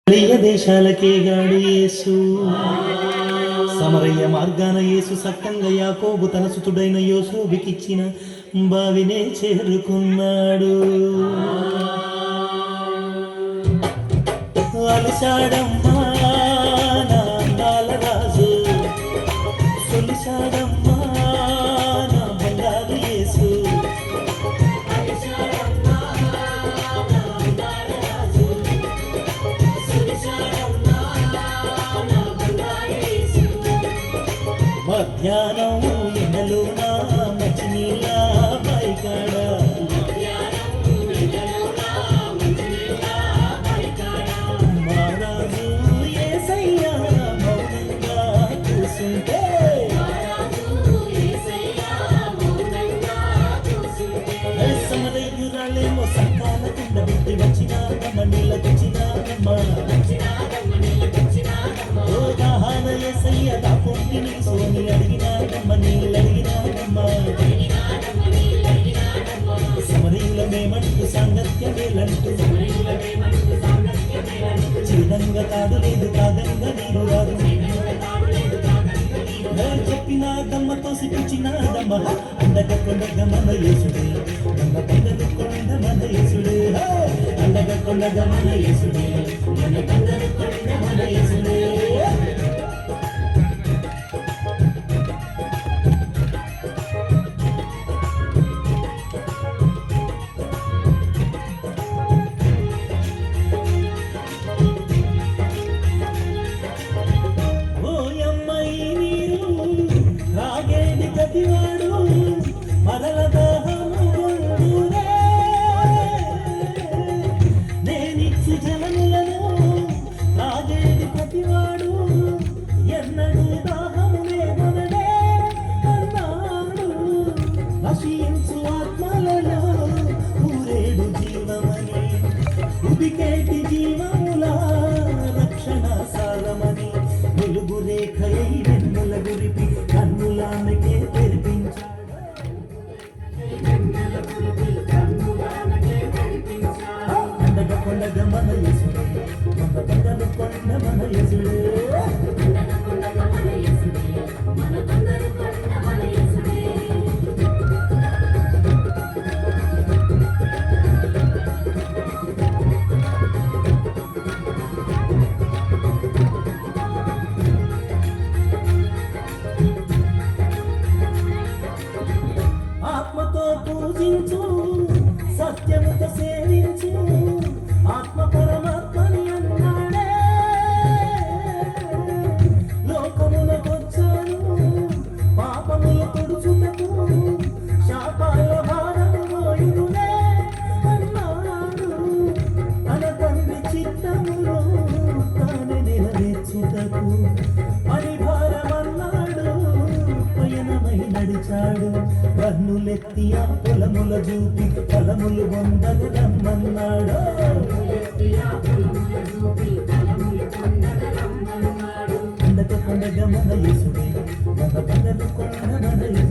దేశాలకే గాడు యేసు సమరయ్య మార్గాన యేసు సక్కంగా యాకోబు తన సుతుడైన యోసేపుకిచ్చిన బావినే చేరుకున్నాడు. అలిశాడమ్మా నా అందాల రాజు, సొలిశాడమ్మా నా బంగారు యేసు. మధ్యాహ్నం ఎండలో నా మంచినీళ్ళ పైకాడ, మహారాజు యేసయ్య మౌనంగా కూసుంటే, సమరయ్యురాలేమో సకాల కుండ పెట్టి వచ్చినాదమ్మ నీళ్ళకొచ్చినాదమ్మ. ఓ దాహాన యేసయ్య దా పొంటిని సోని అడిగినాదమ్మ నీళ్ళడిగినాదమ్మ. సమరయులమేమంటూ సాంగత్యమేలంటూ చిదంగా తాడు లేదు కాదంగా నీరు రాదు. చెప్పినాదమ్మతో సిపించినాదమ్మ అండగ కొండగ మన యేసుడే, మన బండలు కొండ మన యేసుడే. అండగ కొండగ మన యేసుడే, మన బండలు కొండ మన యేసుడే. ప్రతివాడు మరల దాహము గొంతునే, నేనిచ్చు జలములను తాగేది ప్రతివాడు ఎన్నడూ దాహము లేదనడే అన్నాడు. నశించు ఆత్మలలో ఊరేడు జీవమని, ఉదికేటి జీవముల రక్షణ సారమని, వెలుగు రేఖయై వెన్నుల గురిపి కన్నులామెకే తెరిపించాడు. అండగ కొండగ మన యేసుడే, మన బండలు కొండ మన యేసుడే. ఆత్మతో పూజించు, సత్యముతో సేవించు, ఆత్మ పరమాత్మని అన్నాడే. లోకములకొచ్చాను పాపముల తుడుచుటకు, శాపాల భారము మోయునే అన్నాడు. తన తండ్రి చిత్తములో తానే నెరవేర్చుటకు పరిభారమన్నాడు. పయనమై నడిచాడు, కన్నులెత్తి ఆ పొలముల చూపి ఫలములు పొందను రమ్మన్నాడు. అండక కొండగ మన యేసుడే, మన బండలు కొండ మన యేసుడే.